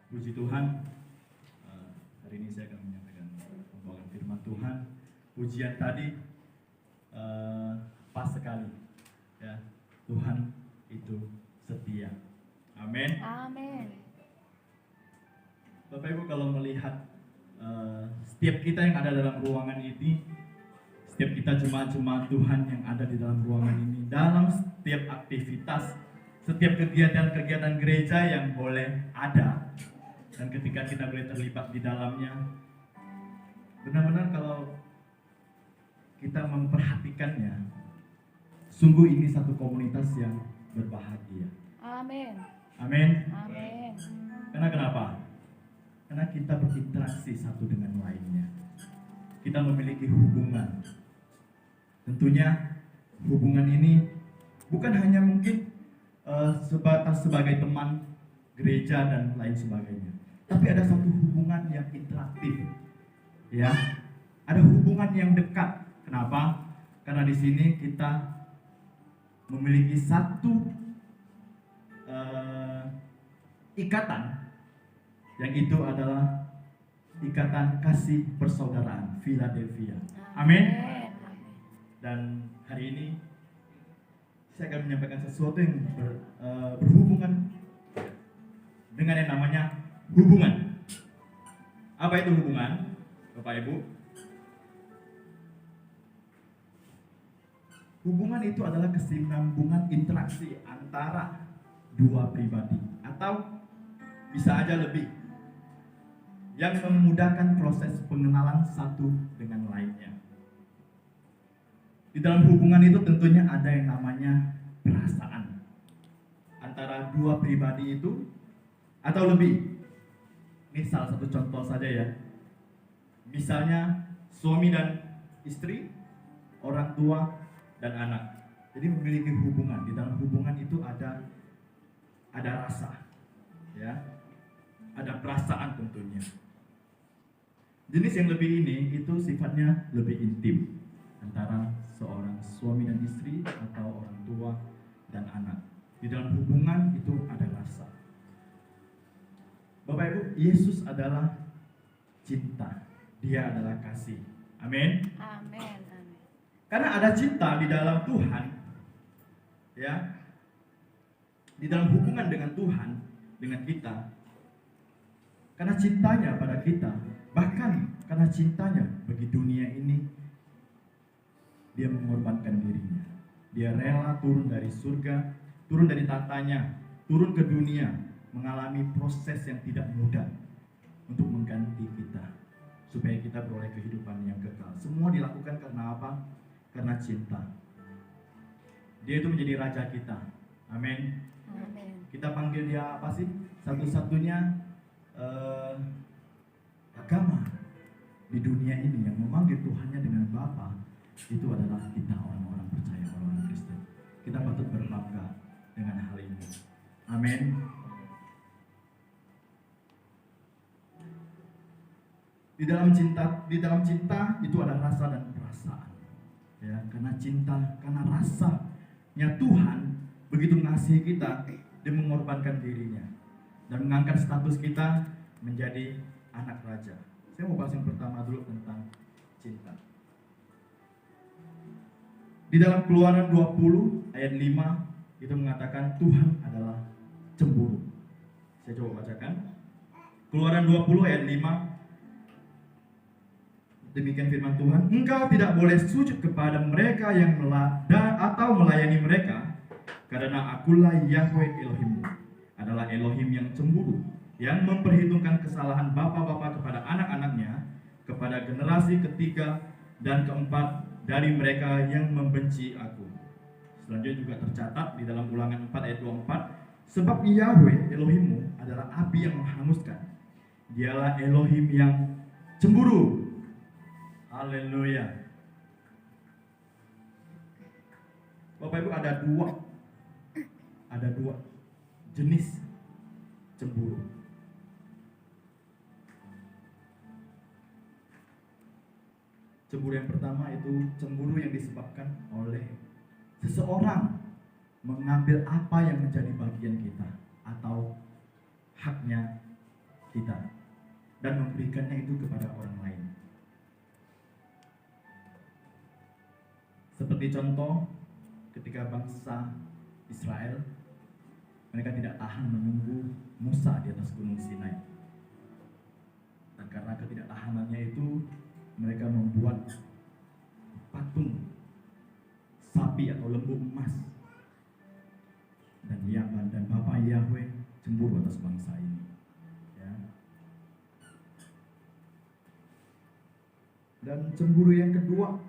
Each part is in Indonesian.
Puji Tuhan, hari ini saya akan menyampaikan pembawakan firman Tuhan. Pujian tadi pas sekali, ya. Tuhan itu setia. Amin. Amin. Bapak Ibu, kalau melihat setiap kita yang ada dalam ruangan ini, setiap kita jemaat-jemaat Tuhan yang ada di dalam ruangan ini, dalam setiap aktivitas, setiap kegiatan-kegiatan gereja yang boleh ada, dan ketika kita boleh terlibat di dalamnya, benar-benar kalau kita memperhatikannya, sungguh ini satu komunitas yang berbahagia. Amin. Amin. Amin. Karena kenapa? Karena kita berinteraksi satu dengan lainnya. Kita memiliki hubungan. Tentunya hubungan ini bukan hanya mungkin sebatas sebagai teman gereja dan lain sebagainya, tapi ada satu hubungan yang interaktif, ya. Ada hubungan yang dekat. Kenapa? Karena di sini kita memiliki satu ikatan, yang itu adalah ikatan kasih persaudaraan Philadelphia. Amin. Dan hari ini saya akan menyampaikan sesuatu yang berhubungan dengan yang namanya hubungan. Apa itu hubungan, Bapak Ibu? Hubungan itu adalah kesinambungan interaksi antara dua pribadi, atau bisa aja lebih, yang memudahkan proses pengenalan satu dengan lainnya. Di dalam hubungan itu tentunya ada yang namanya perasaan antara dua pribadi itu atau lebih. Ini salah satu contoh saja ya. Misalnya suami dan istri, orang tua dan anak. Jadi memiliki hubungan. Di dalam hubungan itu ada rasa, ya. Ada perasaan tentunya. Jenis yang lebih ini itu sifatnya lebih intim antara seorang suami dan istri atau orang tua dan anak. Di dalam hubungan itu ada rasa. Bapak Ibu, Yesus adalah cinta. Dia adalah kasih. Amin. Amin. Karena ada cinta di dalam Tuhan, ya. Di dalam hubungan dengan Tuhan, dengan kita. Karena cintanya pada kita, bahkan karena cintanya bagi dunia ini, dia mengorbankan dirinya. Dia rela turun dari surga, turun dari tatanya, turun ke dunia, mengalami proses yang tidak mudah untuk mengganti kita, supaya kita beroleh kehidupan yang kekal. Semua dilakukan karena apa? Karena cinta. Dia itu menjadi raja kita. Amin. Amin. Kita panggil dia apa sih? Satu-satunya agama di dunia ini yang memanggil Tuhannya dengan Bapa, itu adalah kita, orang-orang percaya, orang-orang Kristen. Kita patut berbangga dengan hal ini. Amin. Di dalam cinta itu ada rasa dan perasaan. Ya, karena cinta, karena rasanya Tuhan begitu mengasihi kita, dia mengorbankan dirinya dan mengangkat status kita menjadi anak raja. Saya mau bahas yang pertama dulu tentang cinta. Di dalam Keluaran 20 ayat 5 itu mengatakan Tuhan adalah cemburu. Saya coba bacakan. Keluaran 20 ayat 5. Demikian firman Tuhan, engkau tidak boleh sujud kepada mereka yang melayani mereka, karena akulah Yahweh Elohimmu, adalah Elohim yang cemburu, yang memperhitungkan kesalahan bapa-bapa kepada anak-anaknya, kepada generasi ketiga dan keempat dari mereka yang membenci aku. Selanjutnya juga tercatat di dalam Ulangan 4 ayat 24, sebab Yahweh Elohimmu adalah api yang menghanguskan, dialah Elohim yang cemburu. Haleluya. Bapak Ibu, ada dua jenis cemburu. Cemburu yang pertama itu cemburu yang disebabkan oleh seseorang mengambil apa yang menjadi bagian kita atau haknya kita dan memberikannya itu kepada orang lain. Seperti contoh ketika bangsa Israel, mereka tidak tahan menunggu Musa di atas gunung Sinai. Dan karena ketidaktahanannya itu, mereka membuat patung sapi atau lembu emas. Dan Bapa Yahweh cemburu atas bangsa ini. Ya. Dan cemburu yang kedua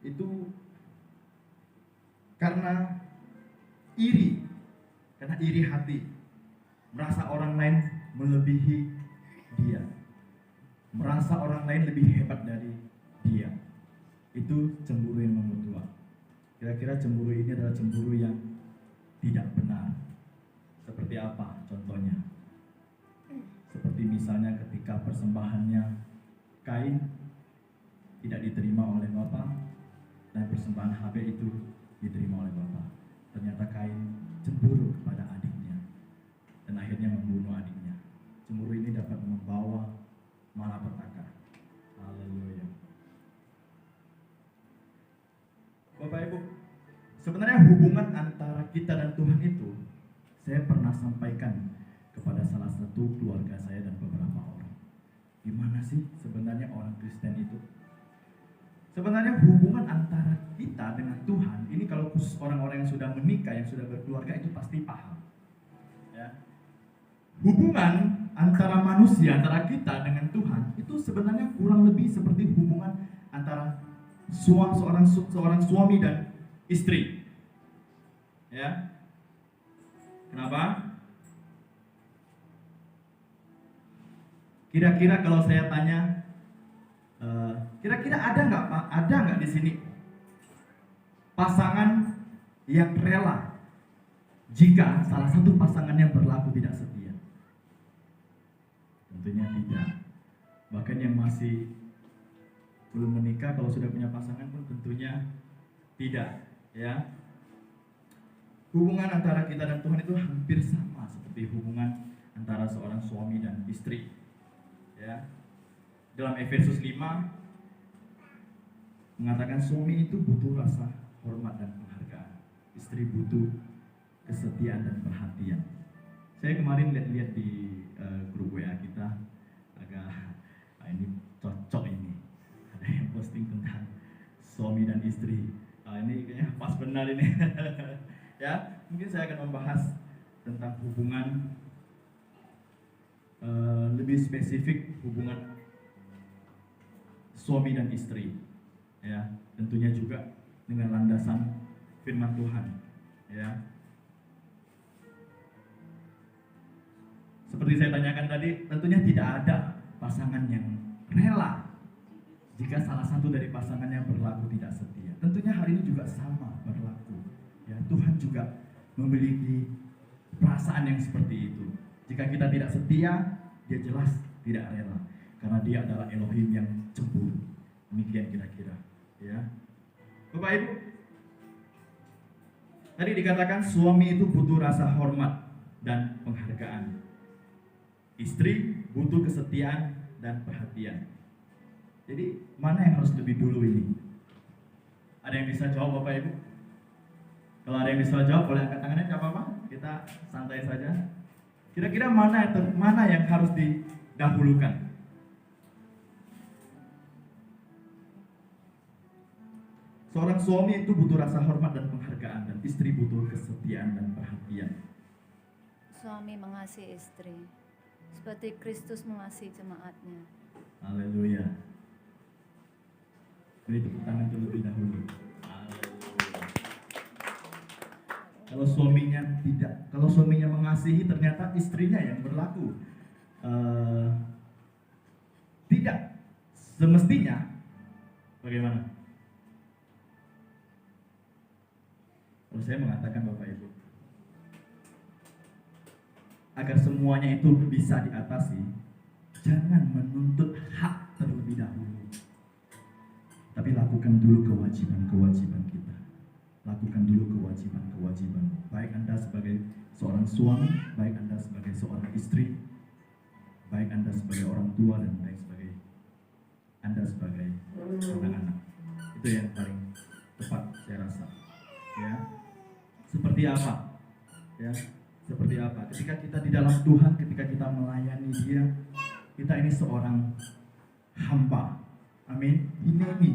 itu karena iri hati, merasa orang lain melebihi dia, merasa orang lain lebih hebat dari dia. Itu cemburu yang nomor dua. Kira-kira cemburu ini adalah cemburu yang tidak benar. Seperti apa contohnya? Seperti misalnya ketika persembahannya Kain tidak diterima oleh Bapa dan persembahan Habel itu diterima oleh Bapa. Ternyata Kain cemburu kepada adiknya dan akhirnya membunuh adiknya. Cemburu ini dapat membawa malapetaka. Haleluya. Bapak Ibu, sebenarnya hubungan antara kita dan Tuhan itu saya pernah sampaikan kepada salah satu keluarga saya dan beberapa orang. Gimana sih sebenarnya orang Kristen itu? Sebenarnya hubungan antara kita dengan Tuhan ini, kalau khusus orang-orang yang sudah menikah, yang sudah berkeluarga, itu pasti paham. Ya. Hubungan antara manusia, antara kita dengan Tuhan itu sebenarnya kurang lebih seperti hubungan antara seorang suami dan istri. Ya. Kenapa? Kira-kira kalau saya tanya, kira-kira ada nggak di sini pasangan yang rela jika salah satu pasangannya berlaku tidak setia? Tentunya tidak. Bahkan yang masih belum menikah, kalau sudah punya pasangan pun tentunya tidak. Ya. Hubungan antara kita dan Tuhan itu hampir sama seperti hubungan antara seorang suami dan istri. Ya. Dalam Efesus 5 mengatakan suami itu butuh rasa hormat dan penghargaan, istri butuh kesetiaan dan perhatian. Saya kemarin lihat di grup WA kita, agak ini cocok ini. Ada yang posting tentang suami dan istri. Ini kayaknya pas benar ini. Ya, mungkin saya akan membahas tentang hubungan lebih spesifik, hubungan suami dan istri, ya, tentunya juga dengan landasan firman Tuhan, ya. Seperti saya tanyakan tadi, tentunya tidak ada pasangan yang rela jika salah satu dari pasangannya berlaku tidak setia. Tentunya hal ini juga sama berlaku, ya. Tuhan juga memiliki perasaan yang seperti itu. Jika kita tidak setia, dia jelas tidak rela, karena dia adalah Elohim yang cemburu. Demikian kira-kira, ya. Bapak Ibu, tadi dikatakan suami itu butuh rasa hormat dan penghargaan. Istri butuh kesetiaan dan perhatian. Jadi mana yang harus lebih dulu ini? Ada yang bisa jawab Bapak Ibu? Kalau ada yang bisa jawab, boleh angkat tangannya, tidak apa-apa. Kita santai saja. Kira-kira mana yang harus didahulukan? Seorang suami itu butuh rasa hormat dan penghargaan, dan istri butuh kesetiaan dan perhatian. Suami mengasihi istri seperti Kristus mengasihi jemaatnya. Haleluya. Beri tepuk tangan terlebih dahulu. Kalau suaminya mengasihi, ternyata istrinya yang berlaku tidak semestinya, bagaimana? Kalau saya mengatakan Bapak Ibu, agar semuanya itu bisa diatasi, jangan menuntut hak terlebih dahulu, tapi lakukan dulu kewajiban kita. Lakukan dulu kewajiban, baik Anda sebagai seorang suami, baik Anda sebagai seorang istri, baik Anda sebagai orang tua dan baik sebagai Anda sebagai anak-anak. Itu yang paling tepat saya rasa. Ya. Seperti apa? Ya. Seperti apa? Ketika kita di dalam Tuhan, ketika kita melayani Dia, kita ini seorang hamba. Amin. Ini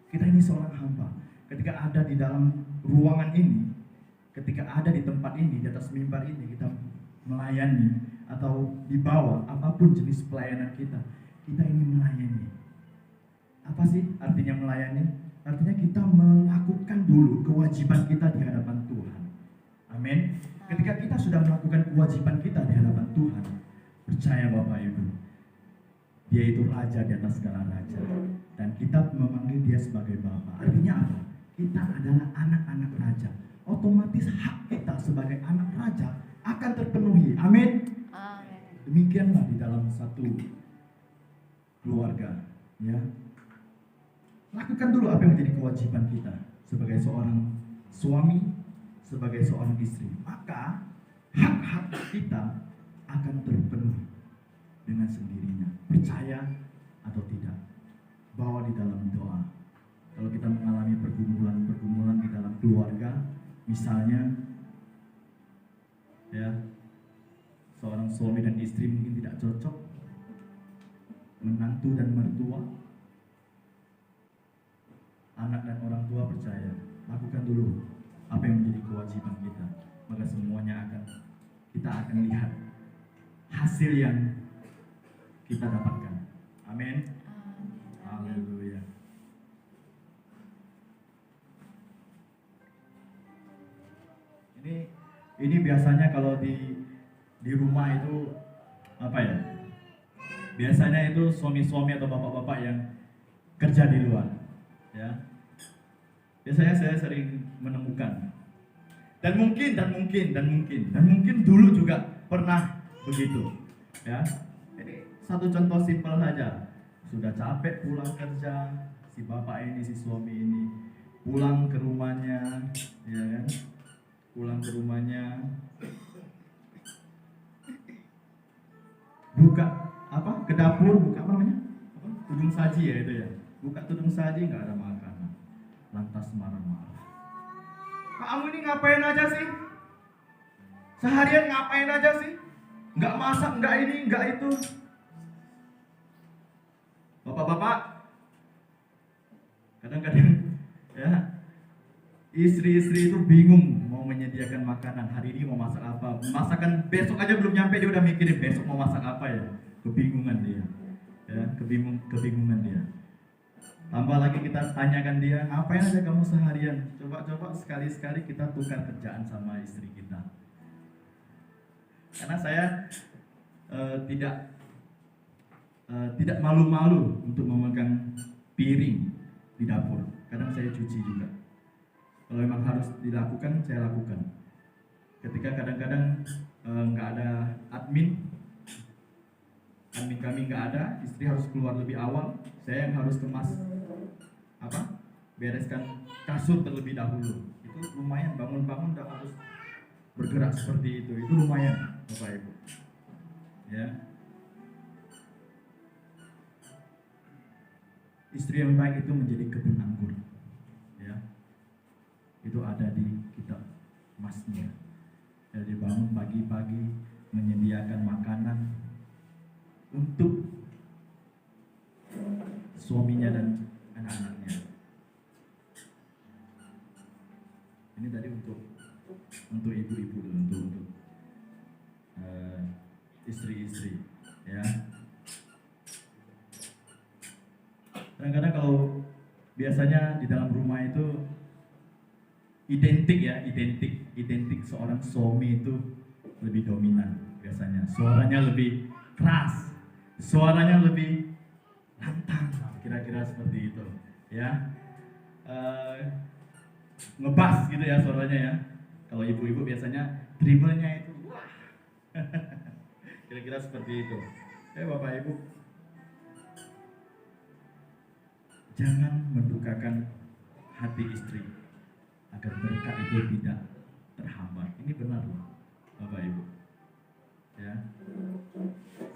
kita ini seorang hamba. Ketika ada di dalam ruangan ini, ketika ada di tempat ini, di atas mimbar ini, kita melayani atau di bawah apapun jenis pelayanan kita ini melayani. Apa sih artinya melayani? Artinya kita melakukan dulu kewajiban kita di hadapan Tuhan. Amin. Ketika kita sudah melakukan kewajiban kita di hadapan Tuhan, percaya Bapak Ibu, Dia itu raja di atas segala raja, dan kita memanggil Dia sebagai Bapa. Artinya apa? Kita adalah anak-anak raja. Otomatis hak kita sebagai anak raja akan terpenuhi. Amin. Amin. Demikianlah di dalam satu keluarga, ya. Lakukan dulu apa yang menjadi kewajiban kita sebagai seorang suami, sebagai seorang istri. Maka hak-hak kita akan terpenuhi dengan sendirinya. Percaya atau tidak, bawa di dalam doa. Kalau kita mengalami pergumulan di dalam keluarga, misalnya, ya, seorang suami dan istri mungkin tidak cocok, menantu dan mertua, anak dan orang tua, percaya, lakukan dulu apa yang menjadi kewajiban kita, maka semuanya kita akan lihat hasil yang kita dapatkan. Amin. Haleluya. Ini biasanya kalau di rumah itu apa ya? Biasanya itu suami-suami atau bapak-bapak yang kerja di luar, ya. Biasanya saya sering menemukan dan mungkin dulu juga pernah begitu, ya. Ini satu contoh simpel saja. Sudah capek pulang kerja, si bapak ini, si suami ini pulang ke rumahnya, ya kan? Pulang ke rumahnya, buka ke dapur, buka tudung saji, ya itu ya. Buka tudung saji, nggak ada makanan, lantas marah-marah. Kamu ini ngapain aja sih? Seharian ngapain aja sih? Nggak masak, nggak ini, nggak itu. Bapak-bapak, kadang-kadang, ya, istri-istri itu bingung mau menyediakan makanan. Hari ini mau masak apa? Masakan besok aja belum nyampe dia udah mikirin besok mau masak apa ya. Kebingungan dia. Ya, kebingungan dia. Tambah lagi kita tanyakan dia, ngapain aja kamu seharian? Coba sekali-sekali kita tukar kerjaan sama istri kita. Karena saya tidak malu-malu untuk memegang piring di dapur. Kadang saya cuci juga. Kalau memang harus dilakukan, saya lakukan. Ketika kadang-kadang nggak ada admin kami nggak ada, istri harus keluar lebih awal, saya yang harus bereskan kasur terlebih dahulu. Itu lumayan, bangun-bangun udah harus bergerak seperti itu lumayan, Bapak Ibu. Ya. Istri yang baik itu menjadi kebun anggur. Ya. Itu ada di kitab Mazmur. Jadi bangun pagi-pagi menyediakan makanan untuk suaminya dan anak-anaknya. Ini tadi untuk ibu-ibu, untuk istri-istri, ya. Kadang-kadang kalau biasanya di dalam rumah itu identik seorang suami itu lebih dominan biasanya. Suaranya lebih keras, suaranya lebih lantang, kira-kira seperti itu, ya. Ngebas gitu ya suaranya ya. Kalau ibu-ibu biasanya dribblenya itu wah. Kira-kira seperti itu. Bapak Ibu, jangan mendukakan hati istri agar berkat itu tidak terhambat. Ini benar loh, Bapak Ibu. Ya.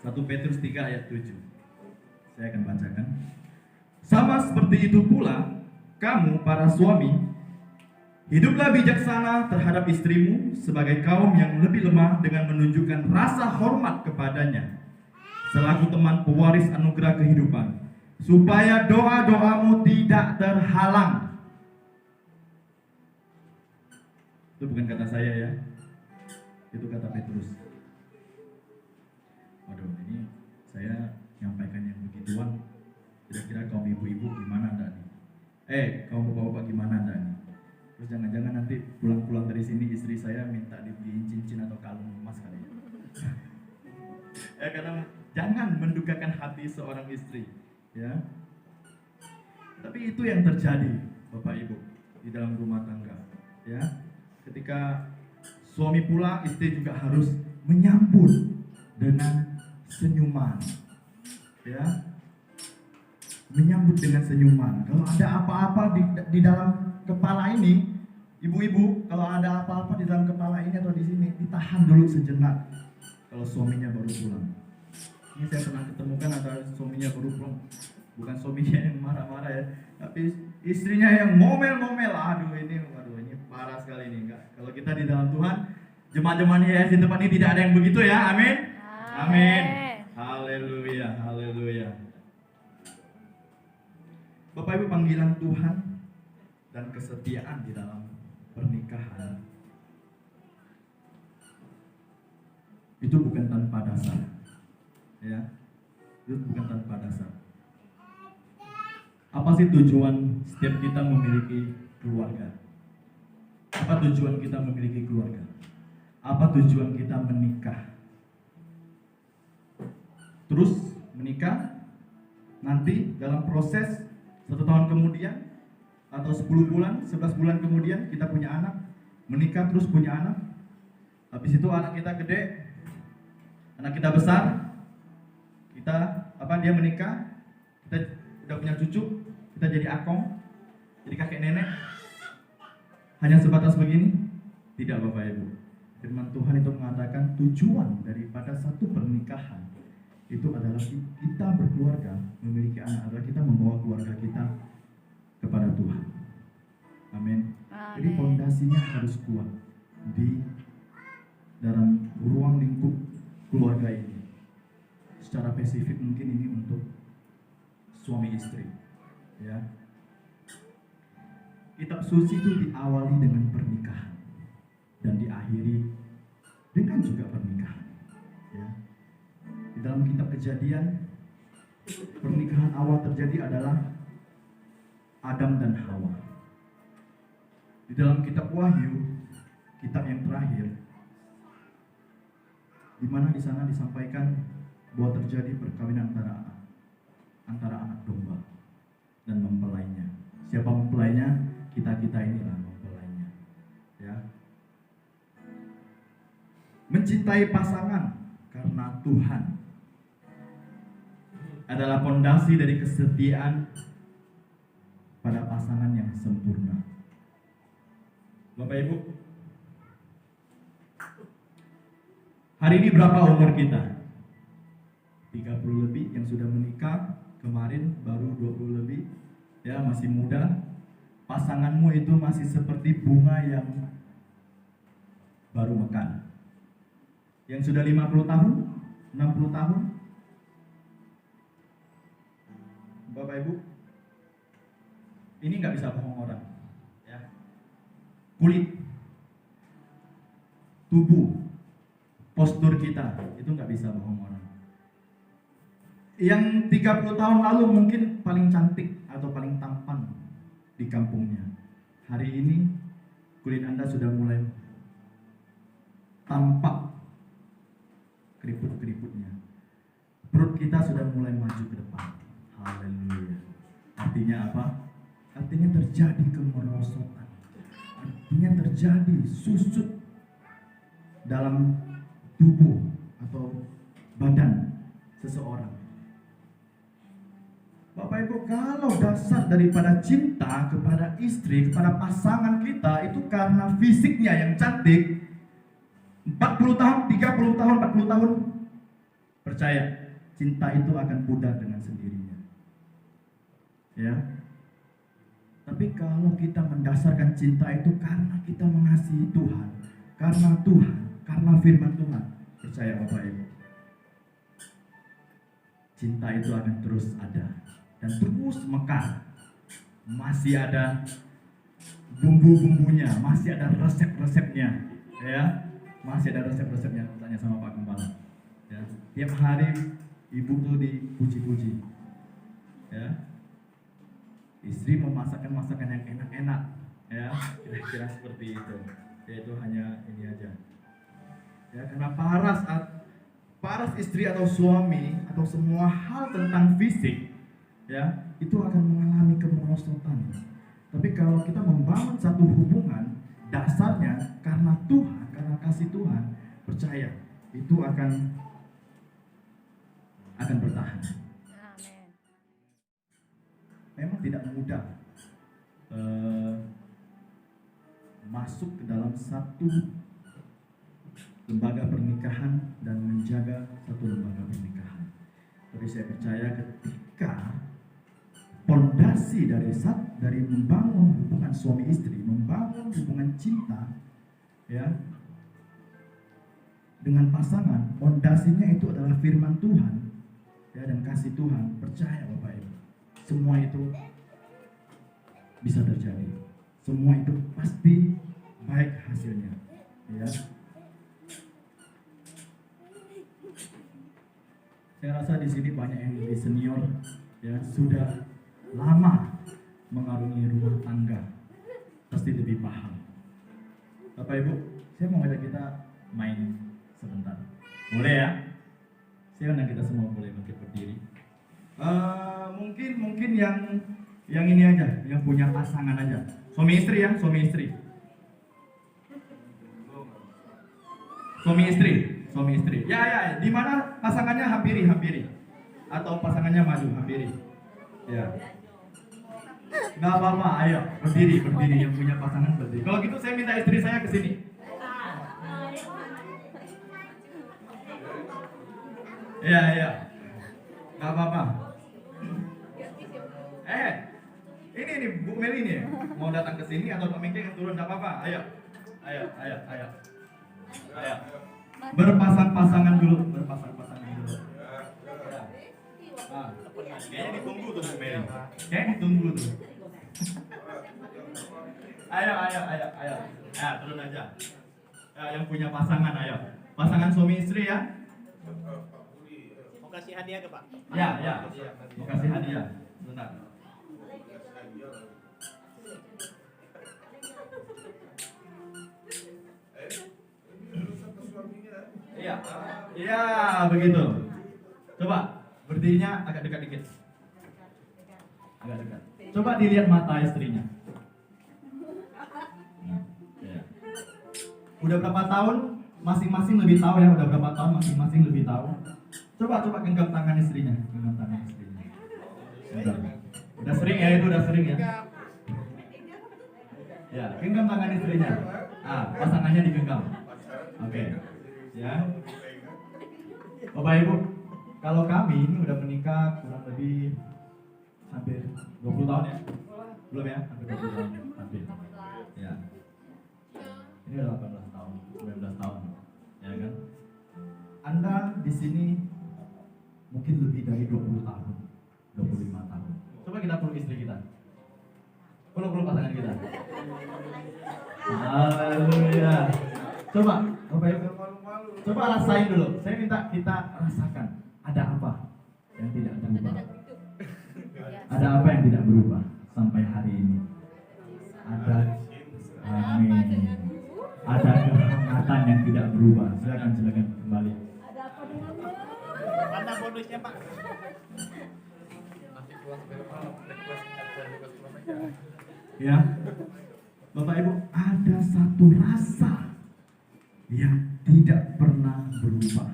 1 Petrus 3 ayat 7. Saya akan bacakan. Sama seperti itu pula, kamu para suami, hiduplah bijaksana terhadap istrimu sebagai kaum yang lebih lemah dengan menunjukkan rasa hormat kepadanya, selaku teman pewaris anugerah kehidupan, supaya doa-doamu tidak terhalang. Itu bukan kata saya ya, itu kata Petrus. Waduh, ini saya nyampaikan yang begituan, kira-kira kaum ibu-ibu gimana anda nih? Kaum bapak-bapak gimana anda nih? Terus jangan-jangan nanti pulang-pulang dari sini istri saya minta dibeliin cincin atau kalung emas kali ya. Ya, karena jangan mendukakan hati seorang istri, ya. Tapi itu yang terjadi, Bapak Ibu, di dalam rumah tangga, ya. Ketika suami pulang, istri juga harus menyambut dengan senyuman, ya. Menyambut dengan senyuman. Kalau ada apa-apa di dalam kepala ini, ibu-ibu, kalau ada apa-apa di dalam kepala ini atau di sini, ditahan dulu sejenak. Kalau suaminya baru pulang. Ini saya pernah ketemukan ada suaminya baru pulang. Bukan suaminya yang marah-marah ya, tapi istrinya yang ngomel-ngomel. Waduh ini parah sekali ini. Enggak. Kalau kita di dalam Tuhan, jemaat-jemaat Yayasan tempat ini tidak ada yang begitu ya. Amin. Amin. Haleluya, haleluya. Bapak Ibu, panggilan Tuhan dan kesetiaan di dalam pernikahan itu bukan tanpa dasar, ya. Itu bukan tanpa dasar. Apa sih tujuan setiap kita memiliki keluarga? Apa tujuan kita memiliki keluarga? Apa tujuan kita menikah? Terus menikah, nanti dalam proses 1 tahun kemudian atau 10 bulan, 11 bulan kemudian kita punya anak, menikah terus punya anak. Habis itu anak kita gede, anak kita besar, dia menikah, kita udah punya cucu, kita jadi akong, jadi kakek nenek. Hanya sebatas begini? Tidak, Bapak Ibu. Firman Tuhan itu mengatakan tujuan daripada satu pernikahan itu adalah kita berkeluarga, memiliki anak, adalah kita membawa keluarga kita kepada Tuhan. Amin. Jadi fondasinya harus kuat di dalam ruang lingkup keluarga ini. Secara spesifik mungkin ini untuk suami istri, ya. Kitab suci itu diawali dengan pernikahan dan diakhiri dengan juga pernikahan, ya. Di dalam kitab Kejadian, pernikahan awal terjadi adalah Adam dan Hawa. Di dalam kitab Wahyu, kitab yang terakhir, di mana di sana disampaikan bahwa terjadi perkawinan antara anak domba dan mempelainya. Siapa mempelainya? Kita inilah mempelainya, ya. Mencintai pasangan karena Tuhan adalah fondasi dari kesetiaan pada pasangan yang sempurna. Bapak Ibu, hari ini berapa umur kita? 30 lebih, yang sudah menikah kemarin baru 20 lebih, ya, masih muda. Pasanganmu itu masih seperti bunga yang baru mekar. Yang sudah 50 tahun, 60 tahun, Bapak Ibu, ini nggak bisa bohong orang, ya. Kulit, tubuh, postur kita itu nggak bisa bohong orang. Yang 30 tahun lalu mungkin paling cantik atau paling tampan di kampungnya. Hari ini kulit Anda sudah mulai tampak keriput-keriputnya. Perut kita sudah mulai maju ke depan. Haleluya. Artinya apa? Artinya terjadi kemerosotan. Artinya terjadi susut dalam tubuh atau badan seseorang. Bapak Ibu, kalau dasar daripada cinta kepada istri, kepada pasangan kita itu karena fisiknya yang cantik, 40 tahun, 30 tahun, 40 tahun, Percaya, cinta itu akan pudar dengan sendirinya. Ya. Tapi kalau kita mendasarkan cinta itu karena kita mengasihi Tuhan, karena firman Tuhan, percaya Bapak Ibu, cinta itu akan terus ada dan terus mekar. Masih ada bumbu-bumbunya, masih ada resep-resepnya, ya, masih ada resep-resepnya. Tanya sama Pak Gembala. Ya, tiap hari ibu tuh dipuji-puji, ya. Istri memasakkan masakan yang enak-enak, ya, kira-kira seperti itu. Yaitu hanya ini aja, ya, karena paras istri atau suami atau semua hal tentang fisik, ya, itu akan mengalami kemerosotan. Tapi kalau kita membangun satu hubungan, dasarnya karena Tuhan, karena kasih Tuhan, percaya itu akan bertahan. Amin. Memang tidak mudah masuk ke dalam satu lembaga pernikahan dan menjaga satu lembaga pernikahan. Tapi saya percaya ketika pondasi dari membangun hubungan suami istri, membangun hubungan cinta, ya, dengan pasangan, pondasinya itu adalah firman Tuhan, ya, dan kasih Tuhan. Percaya Bapak Ibu, semua itu bisa terjadi. Semua itu pasti baik hasilnya, ya. Saya rasa di sini banyak yang lebih senior, ya, sudah lama mengarungi rumah tangga, pasti lebih paham. Bapak Ibu, saya mau ngajak kita main sebentar. Boleh ya? Saya undang kita semua boleh bangkit berdiri. Mungkin yang ini aja, yang punya pasangan aja. Suami istri ya, suami istri. Suami istri. Ya, di mana pasangannya hampiri. Atau pasangannya maju, hampiri. Ya. Nggak apa-apa, ayo berdiri yang punya pasangan berdiri. Kalau gitu saya minta istri saya ke sini. Iya. Nggak apa-apa. Ini Bu Meli nih mau datang ke sini atau Pak Mingke yang turun, nggak apa-apa. Ayo. Berpasang-pasangan dulu. Nah, kayaknya ditunggu tuh Bu Meli. Ayo. Ya, turun aja. Ya, yang punya pasangan, ayo. Pasangan suami istri ya. Mau kasih hadiah ke Pak? Ya. Mau kasih hadiah. Sebentar. Iya, begitu. Coba berdirinya agak dekat dikit. Agak dekat. Coba dilihat mata istrinya. Ya. Udah berapa tahun? Masing-masing lebih tahu ya. Udah berapa tahun? Masing-masing lebih tahu. Coba genggam tangan istrinya. Udah sering ya, itu udah sering ya. Ya, genggam tangan istrinya. Pasangannya digenggam. Oke. Ya. Bapak Ibu, kalau kami ini udah menikah kurang lebih hampir 20 tahun ya. Belum ya? Hampir 20 tahun. Hampir. Ya. Ini udah 18 tahun, 19 tahun. Ya kan? Anda di sini mungkin lebih dari 20 tahun, 25 tahun. Coba kita peluk istri kita. Peluk pasangan kita. Haleluya. Coba, Bapak Ibu, coba rasain dulu. Saya minta kita rasakan ada apa yang tidak berubah. Ada apa yang tidak berubah sampai hari ini? Ada, amin. Ada kehangatan yang tidak berubah. Silakan kembali. Mana bonusnya Pak? Ya, Bapak Ibu, ada satu rasa yang tidak pernah berubah.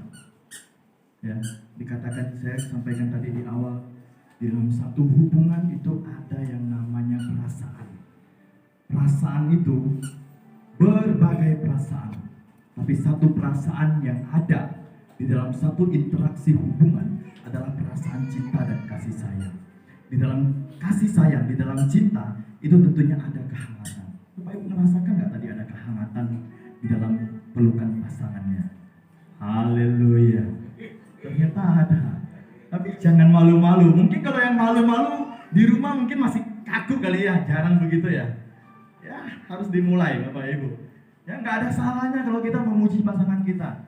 Ya, dikatakan, saya sampaikan tadi di awal, di dalam satu hubungan itu ada yang namanya perasaan. Perasaan itu berbagai perasaan, tapi satu perasaan yang ada di dalam satu interaksi hubungan di dalam kasih sayang, di dalam cinta, itu tentunya ada kehangatan. Bapak Ibu merasakan nggak tadi ada kehangatan di dalam pelukan pasangannya? Haleluya. Ternyata ada. Tapi jangan malu-malu. Mungkin kalau yang malu-malu di rumah mungkin masih kaku kali ya, jarang begitu ya. Ya harus dimulai Bapak Ibu. Ya nggak ada salahnya kalau kita memuji pasangan kita.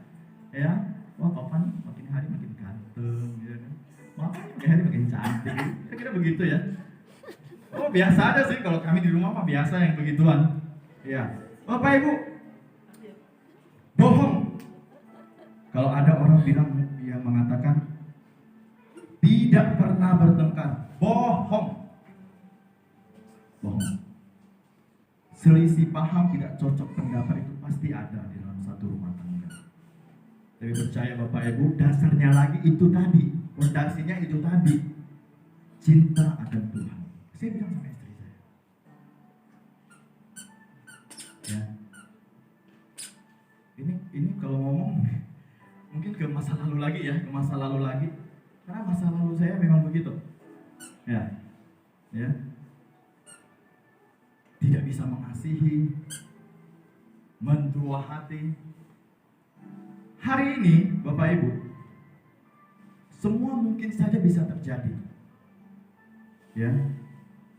Ya, wah Tovan makin hari makin ganteng, gitu kan. Makin hari makin cantik. Kira-kira begitu ya. Oh biasa aja sih kalau kami di rumah mah biasa yang begituan. Ya, Bapak Ibu, bohong. Kalau ada orang bilang yang mengatakan tidak pernah bertengkar, bohong. Bohong. Selisih paham, tidak cocok pendapat itu pasti ada di dalam satu rumah tangga. Tapi percaya Bapak Ibu, dasarnya lagi itu tadi, fondasinya itu tadi, cinta akan Tuhan. Saya bilang sama istri saya, ya, ini kalau ngomong mungkin ke masa lalu lagi ya, ke masa lalu lagi, karena masa lalu saya memang begitu, ya, tidak bisa mengasihi, mendua hati. Hari ini, Bapak Ibu, semua mungkin saja bisa terjadi, ya.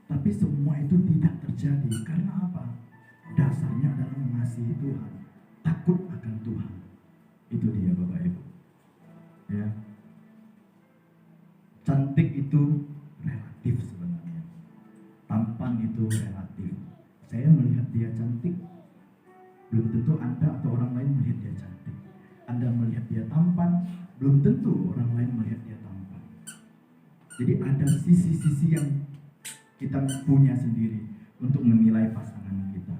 Tapi semua itu tidak terjadi karena apa? Dasarnya adalah mengasihi Tuhan, takut akan Tuhan. Itu dia Bapak Ibu. Ya. Cantik itu relatif sebenarnya. Tampan itu relatif. Saya melihat dia cantik, belum tentu Anda atau orang lain melihat dia cantik. Anda melihat dia tampan, belum tentu orang lain melihat dia tampan. Jadi ada sisi-sisi yang kita punya sendiri untuk menilai pasangan kita.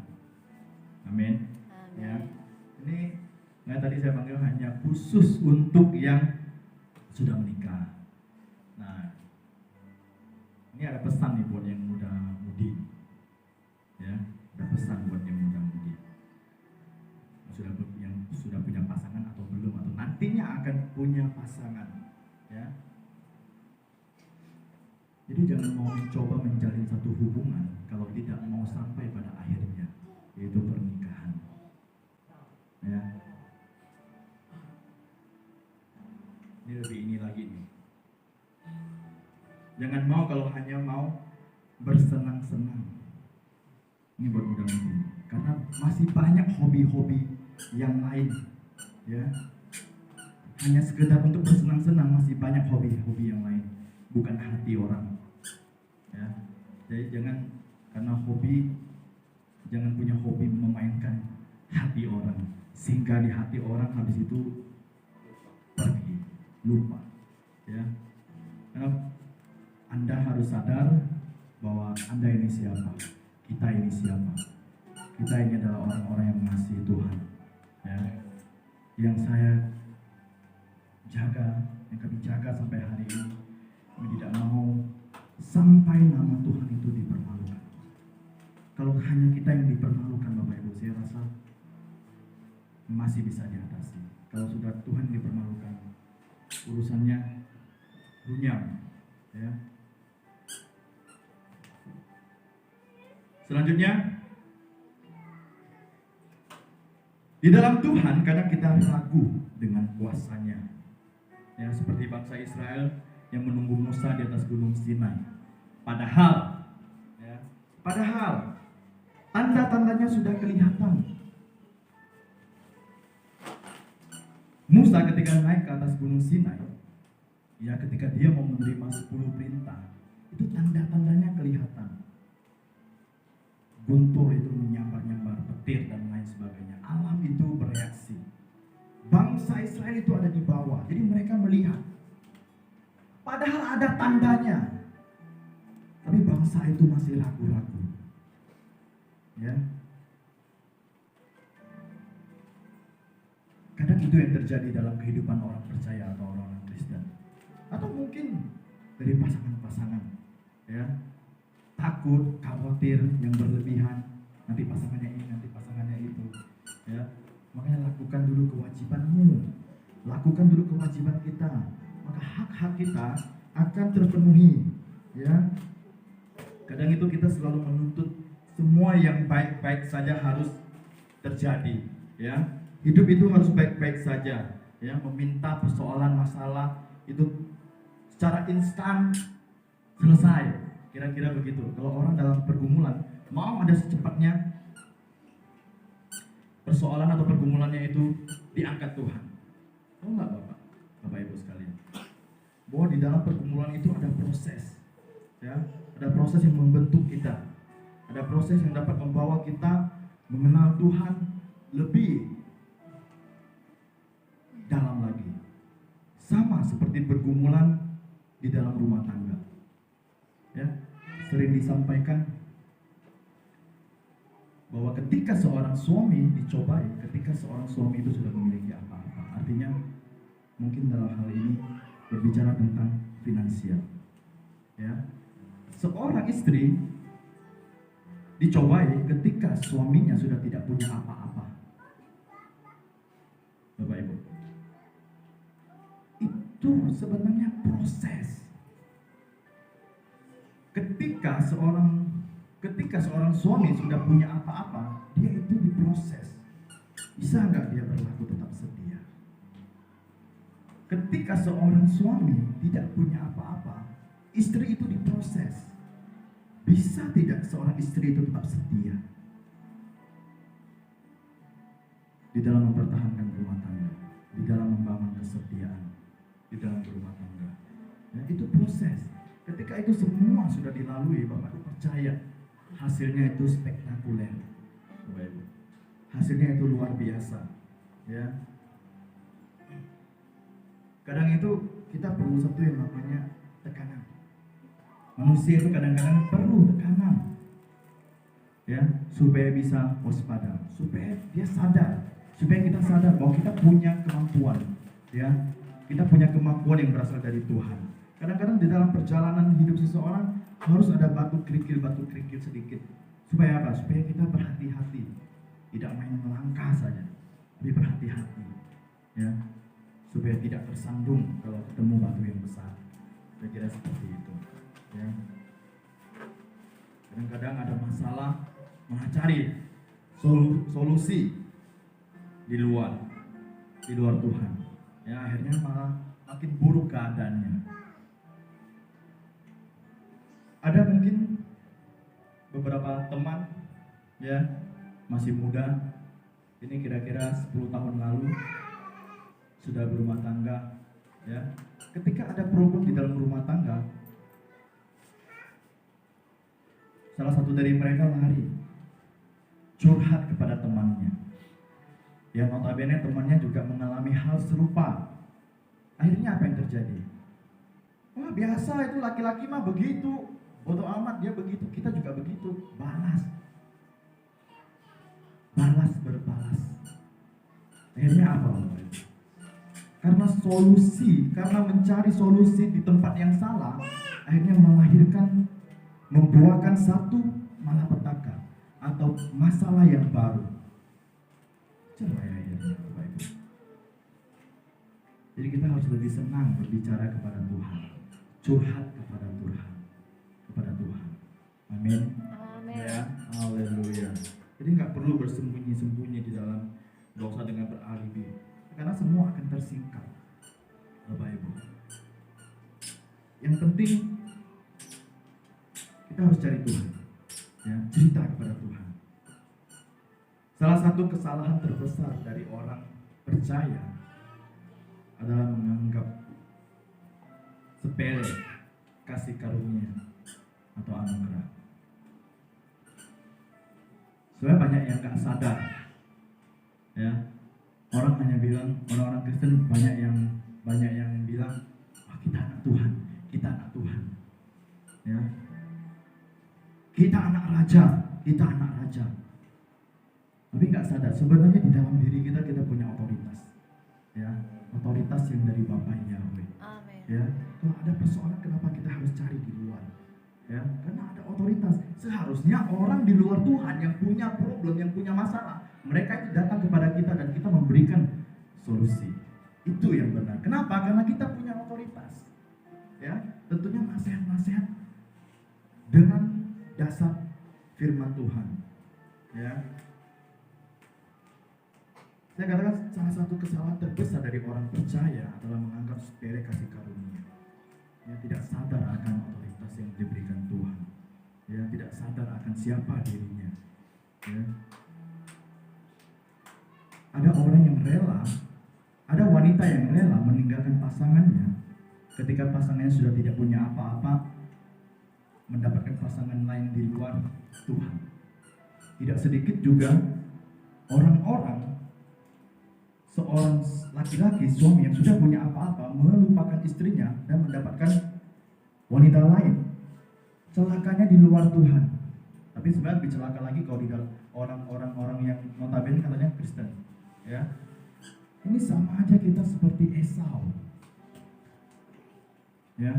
Amin. Ya. Ini tadi saya panggil hanya khusus untuk yang sudah menikah. Nah, ini ada pesan nih buat yang muda-mudi. Ya, ada pesan buat yang muda-mudi. Yang sudah punya pasangan atau belum, atau nantinya akan punya pasangan. Ya. Jadi jangan mau mencoba menjalin satu hubungan kalau tidak mau sampai pada akhirnya, yaitu pernikahan. Ya. Ini lebih ini lagi nih. Jangan mau kalau hanya mau bersenang-senang. Ini buat muda-mudi. Karena masih banyak hobi-hobi yang lain. Ya. Hanya sekedar untuk bersenang-senang, masih banyak hobi-hobi yang lain. Bukan hati orang. Ya. Jadi jangan karena hobi, jangan punya hobi memainkan hati orang, sehingga di hati orang habis itu pergi, lupa. Ya. Karena Anda harus sadar bahwa Anda ini siapa, kita ini siapa. Kita ini adalah orang-orang yang mengasihi Tuhan. Ya. Yang saya jaga, yang kami jaga sampai hari ini. Kami tidak mau sampai nama Tuhan itu dipermalukan. Kalau hanya kita yang dipermalukan Bapak Ibu, saya rasa masih bisa diatasi. Kalau sudah Tuhan dipermalukan, urusannya runyam. Ya. Selanjutnya, di dalam Tuhan kadang kita ragu dengan kuasanya. Ya, seperti bangsa Israel yang menunggu Musa di atas gunung Sinai. Padahal tanda-tandanya sudah kelihatan. Musa ketika naik ke atas gunung Sinai, ya ketika dia mau menerima 10 perintah, itu tanda-tandanya kelihatan. Guntur itu menyambar-nyambar, petir dan lain sebagainya. Alam itu bereaksi. Bangsa Israel itu ada di bawah, jadi mereka melihat. Padahal ada tandanya, tapi bangsa itu masih ragu-ragu. Ya. Kadang itu yang terjadi dalam kehidupan orang percaya atau orang Kristen, atau mungkin dari pasangan-pasangan. Ya. Takut, khawatir yang berlebihan, nanti pasangannya ini, nanti pasangannya itu. Ya. Makanya lakukan dulu kewajibanmu, lakukan dulu kewajiban kita. Maka hak-hak kita akan terpenuhi. Ya, kadang itu kita selalu menuntut semua yang baik-baik saja harus terjadi. Ya, hidup itu harus baik-baik saja. Ya, meminta persoalan masalah itu secara instan selesai. Kira-kira begitu. Kalau orang dalam pergumulan mau ada secepatnya persoalan atau pergumulannya itu diangkat Tuhan. Tahu nggak Bapak Ibu sekalian? Bahwa di dalam pergumulan itu ada proses, ya, ada proses yang membentuk kita, ada proses yang dapat membawa kita mengenal Tuhan lebih dalam lagi. Sama seperti pergumulan di dalam rumah tangga. Ya, sering disampaikan bahwa ketika seorang suami dicobai, ketika seorang suami itu sudah memiliki apa-apa, artinya mungkin dalam hal ini berbicara tentang finansial. Ya, seorang istri dicobai ketika suaminya sudah tidak punya apa-apa. Bapak Ibu, itu sebenarnya proses. Ketika seorang suami sudah punya apa-apa, dia itu diproses. Bisa nggak dia berlaku tetap setia? Ketika seorang suami tidak punya apa-apa, istri itu diproses. Bisa tidak seorang istri itu tetap setia di dalam mempertahankan rumah tangga, di dalam membangun kesetiaan di dalam rumah tangga? Ya, itu proses. Ketika itu semua sudah dilalui, Bapak Ibu percaya hasilnya itu spektakuler, Bapak Ibu. Hasilnya itu luar biasa. Ya. Kadang itu kita perlu satu yang namanya tekanan. Manusia itu kadang-kadang perlu tekanan, ya, supaya bisa waspada, supaya dia sadar, supaya kita sadar bahwa kita punya kemampuan, ya, kita punya kemampuan yang berasal dari Tuhan. Kadang-kadang di dalam perjalanan hidup seseorang harus ada batu kerikil sedikit. Supaya apa? Supaya kita berhati-hati, tidak main melangkah saja, tapi berhati-hati, ya, supaya tidak tersandung kalau ketemu batu yang besar. Saya kira seperti itu. Ya. Kadang-kadang ada masalah, mencari solusi di luar Tuhan. Ya, akhirnya malah makin buruk keadaannya. Ada mungkin beberapa teman, ya, masih muda, ini kira-kira 10 tahun lalu sudah berumah tangga, ya. Ketika ada problem di dalam rumah tangga, salah satu dari mereka lari curhat kepada temannya. Ya, notabene temannya juga mengalami hal serupa. Akhirnya apa yang terjadi? Wah, biasa itu laki-laki mah begitu. Bodoh amat, dia begitu, kita juga begitu. Balas berbalas. Akhirnya apa? Karena mencari solusi di tempat yang salah, akhirnya membuahkan satu malapetaka atau masalah yang baru. Coba ya, Bapak Ibu. Jadi kita harus lebih senang berbicara kepada Tuhan, curhat kepada Tuhan. Amin. Amin. Ya, haleluya. Jadi nggak perlu bersembunyi-sembunyi di dalam dosa dengan beralibi, karena semua akan tersingkap, Bapak Ibu. Yang penting kita harus cari Tuhan, ya, cerita kepada Tuhan. Salah satu kesalahan terbesar dari orang percaya adalah menganggap sepele kasih karunia atau anugerah. Sebenarnya banyak yang gak sadar, ya. Orang-orang Kristen banyak yang bilang, wah, kita anak Tuhan, ya. Kita anak raja. Tapi gak sadar sebenarnya di dalam diri kita punya otoritas, ya, otoritas yang dari Bapa Yahweh. Amin. Ya, kalau ada persoalan kenapa kita harus cari di luar? Ya, karena ada otoritas. Seharusnya orang di luar Tuhan yang punya problem, yang punya masalah, mereka itu datang kepada kita dan kita memberikan solusi. Itu yang benar. Kenapa? Karena kita punya otoritas. Ya, tentunya nasihat-nasihat dengan dasar firman Tuhan. Ya. Saya katakan salah satu kesalahan terbesar dari orang percaya adalah menganggap sepele kasih karunia. Ya, tidak sadar akan otoritas yang diberikan Tuhan. Ya, tidak sadar akan siapa dirinya. Ya. Ada orang yang rela, ada wanita yang rela meninggalkan pasangannya ketika pasangannya sudah tidak punya apa-apa, mendapatkan pasangan lain di luar Tuhan. Tidak sedikit juga orang-orang, seorang laki-laki, suami yang sudah punya apa-apa, melupakan istrinya dan mendapatkan wanita lain. Celakanya di luar Tuhan. Tapi sebenarnya lebih celaka lagi kalau di dalam orang-orang yang notabene katanya Kristen. Ya, ini sama aja kita seperti Esau. Ya,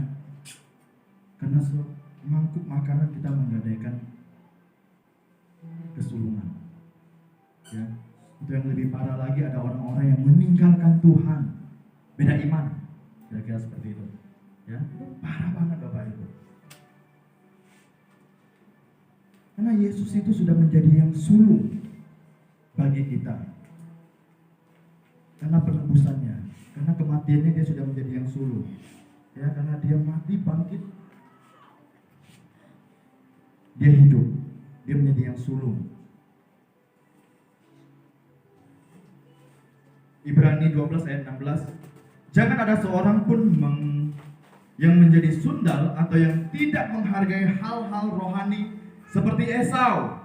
karena semangkuk makanan kita menggadaikan kesulungan. Ya, itu yang lebih parah lagi, ada orang-orang yang meninggalkan Tuhan, beda iman, kira-kira seperti itu. Ya, parah banget Bapak Ibu. Karena Yesus itu sudah menjadi yang sulung bagi kita. Karena penebusannya, karena kematiannya dia sudah menjadi yang sulung. Ya, karena dia mati bangkit, dia hidup, dia menjadi yang sulung. Ibrani 12 ayat 16. Jangan ada seorang pun yang menjadi sundal atau yang tidak menghargai hal-hal rohani seperti Esau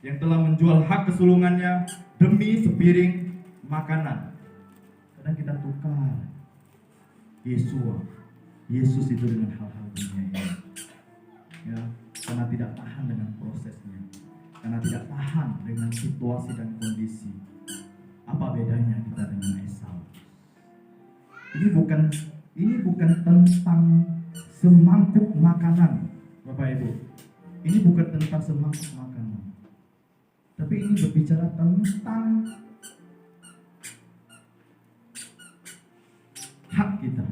yang telah menjual hak kesulungannya demi sepiring makanan. Kadang kita tukar Yesus itu dengan hal-hal dunia ini. Ya, karena tidak tahan dengan prosesnya, karena tidak tahan dengan situasi dan kondisi. Apa bedanya kita dengan Esau? Ini bukan tentang semangkuk makanan, Bapak Ibu. Ini bukan tentang semangkuk makanan. Tapi ini berbicara tentang hak kita.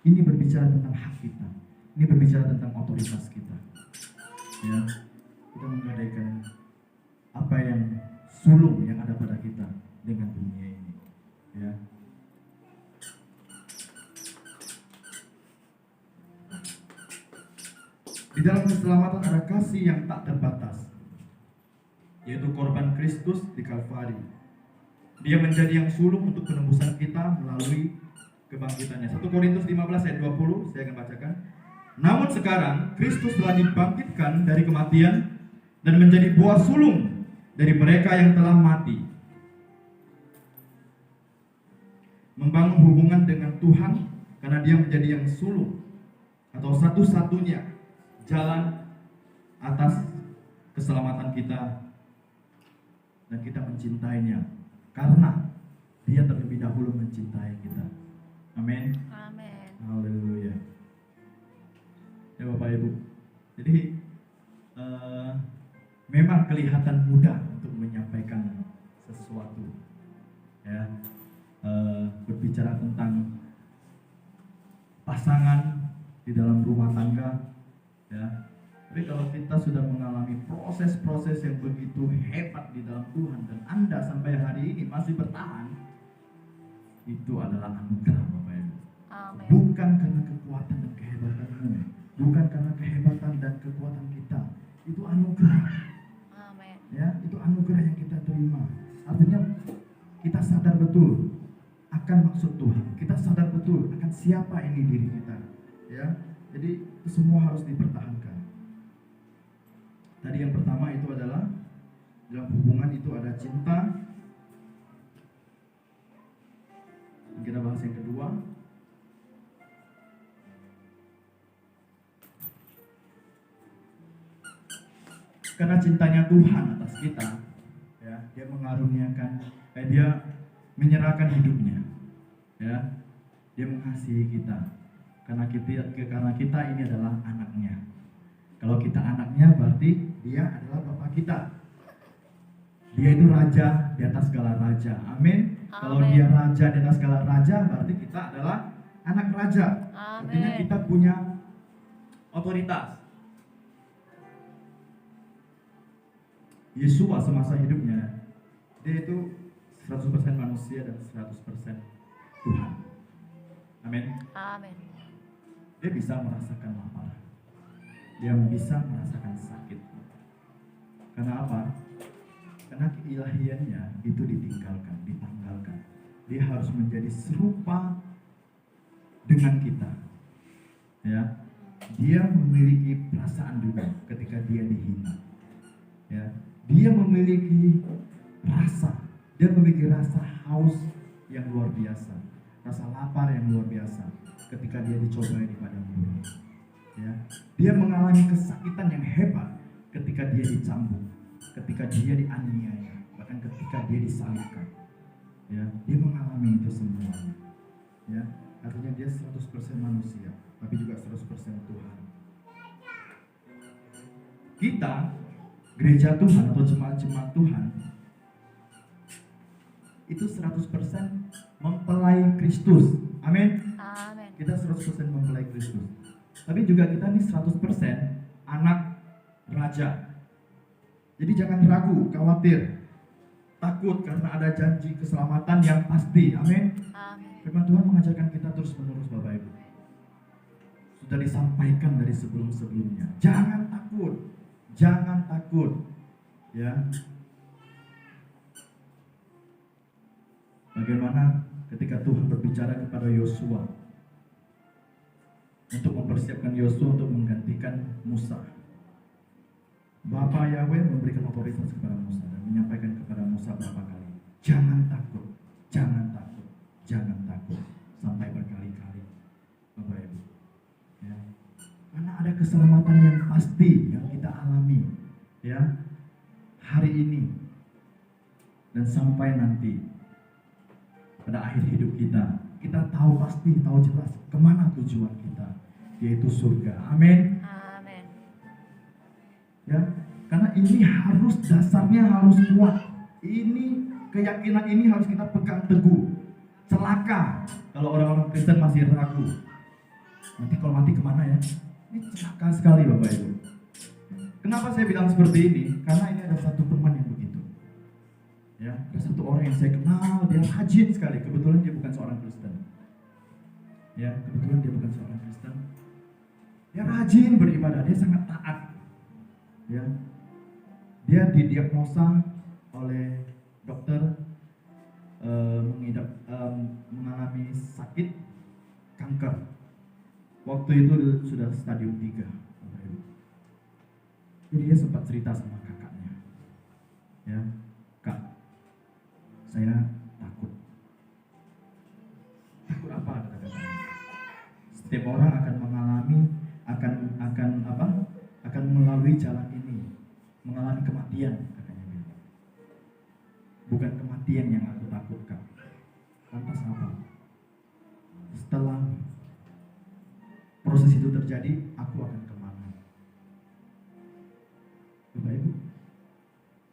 Ini berbicara tentang hak kita. Ini berbicara tentang otoritas kita. Ya, kita menggadaikan apa yang sulung yang ada pada kita dengan dunia ini. Ya. Di dalam keselamatan ada kasih yang tak terbatas, yaitu korban Kristus di Kalvari. Dia menjadi yang sulung untuk penebusan kita melalui kebangkitannya. 1 Korintus 15 ayat 20, saya akan bacakan. Namun sekarang Kristus telah dibangkitkan dari kematian dan menjadi buah sulung dari mereka yang telah mati, membangun hubungan dengan Tuhan, karena dia menjadi yang sulung atau satu-satunya jalan atas keselamatan kita, dan kita mencintainya karena dia terlebih dahulu mencintai kita. Amin. Amin. Haleluya. Ya Bapak Ibu, jadi memang kelihatan mudah untuk menyampaikan sesuatu, ya, berbicara tentang pasangan di dalam rumah tangga, ya. Tapi kalau kita sudah mengalami proses-proses yang begitu hebat di dalam Tuhan dan Anda sampai hari ini masih bertahan, itu adalah anugerah Bapak Ibu. Amin. Bukan karena kekuatan dan kehebatanmu, bukan karena kehebatan dan kekuatan kita, itu anugerah. Amin. Ya, itu anugerah yang kita terima. Artinya kita sadar betul akan maksud Tuhan. Kita sadar betul akan siapa ini diri kita. Ya, jadi itu semua harus dipertahankan. Tadi yang pertama itu adalah dalam hubungan itu ada cinta. Kita bahas yang kedua. Karena cintanya Tuhan atas kita, ya, dia mengaruniakan, dia menyerahkan hidupnya, ya, dia mengasihi kita, karena kita ini adalah anaknya. Kalau kita anaknya, berarti dia adalah Bapa kita. Dia itu raja di atas segala raja. Amin. Kalau dia raja di atas segala raja, berarti kita adalah anak raja. Amin. Artinya kita punya otoritas. Yesua semasa hidupnya, dia itu 100% manusia dan 100% Tuhan. Amin. Amin. Dia bisa merasakan lapar. Dia bisa merasakan sakit. Karena apa? Karena keilahiannya itu ditinggalkan, ditanggalkan. Dia harus menjadi serupa dengan kita. Ya. Dia memiliki perasaan juga ketika dia dihina. Ya. Dia memiliki rasa. Dia memiliki rasa haus yang luar biasa, rasa lapar yang luar biasa ketika dia dicobai di padang gurun. Ya. Dia mengalami kesakitan yang hebat ketika dia dicambuk, ketika dia dianiaya, bahkan ketika dia disalibkan. Ya, dia mengalami itu semuanya. Ya, artinya dia 100% manusia, tapi juga 100% Tuhan. Kita, gereja Tuhan atau jemaat-jemaat Tuhan, itu 100% mempelai Kristus. Amin. Amin. Kita 100% mempelai Kristus. Tapi juga kita nih 100% anak raja. Jadi jangan ragu, khawatir, takut karena ada janji keselamatan yang pasti. Amin. Amin. Firman Tuhan mengajarkan kita terus-menerus, Bapak Ibu. Sudah disampaikan dari sebelum-sebelumnya. Jangan takut. Jangan takut. Ya. Bagaimana ketika Tuhan berbicara kepada Yosua untuk mempersiapkan Yosua untuk menggantikan Musa. Bapa Yahweh memberikan otoritas kepada Musa dan menyampaikan kepada Musa berapa kali, jangan takut, jangan takut, jangan takut, sampai berkali-kali, Bapak Ibu. Ya. Karena ada keselamatan yang pasti yang kita alami, ya, hari ini dan sampai nanti pada akhir hidup kita. Kita tahu pasti, tahu jelas kemana tujuan kita, yaitu surga. Amin. Amin. Ya, karena ini harus, dasarnya harus kuat. Ini keyakinan ini harus kita pegang teguh. Celaka kalau orang-orang Kristen masih ragu. Nanti kalau mati kemana ya? Ini celaka sekali, Bapak Ibu. Kenapa saya bilang seperti ini? Karena ini ada satu teman yang begitu. Ya, ada satu orang yang saya kenal, dia rajin sekali. Kebetulan dia bukan seorang Kristen. Ya, kebetulan dia bukan seorang Kristen. Dia rajin beribadah, dia sangat taat. Ya, dia didiagnosa oleh dokter mengalami sakit kanker. Waktu itu sudah stadium 3. Jadi dia sempat cerita sama kakaknya. Ya, Kak, saya takut. Takut apa, kata kakaknya? Setiap orang akan mengalami, akan melalui jalan ini, mengalami kematian, katanya bilang. Bukan kematian yang aku takutkan. Lantas apa? Setelah proses itu terjadi, aku akan kemana? Bapak Ibu,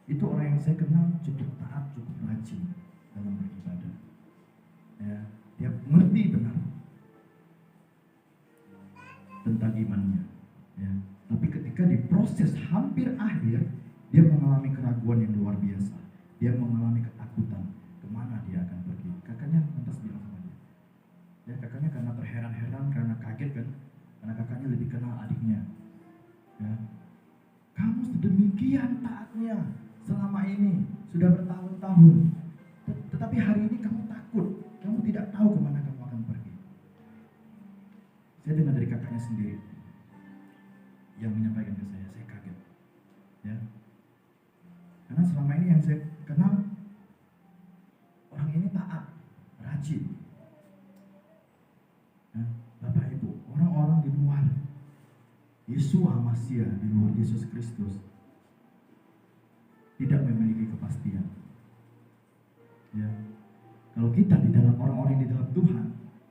itu orang yang saya kenal cukup taat, cukup rajin dalam beribadah. Ya, dia mengerti benar tentang imannya. Ya. Tapi ketika di proses hampir akhir, dia mengalami keraguan yang luar biasa. Dia mengalami ketakutan, kemana dia akan pergi. Kakaknya lantas bilang sama dia. Ya, kakaknya karena terheran-heran, karena kaget kan, karena kakaknya lebih kenal adiknya. Ya. Kamu sedemikian taatnya selama ini, sudah bertahun-tahun. Tetapi hari ini kamu takut, kamu tidak tahu kemana kamu akan pergi. Saya dengar dari kakaknya sendiri yang menyampaikan ke saya kaget. Ya. Karena selama ini yang saya kenal, orang ini taat, rajin. Ya. Bapak Ibu, orang-orang di luar Yesua Masiah, di luar Yesus Kristus, tidak memiliki kepastian. Ya. Kalau kita di dalam orang-orang di dalam Tuhan,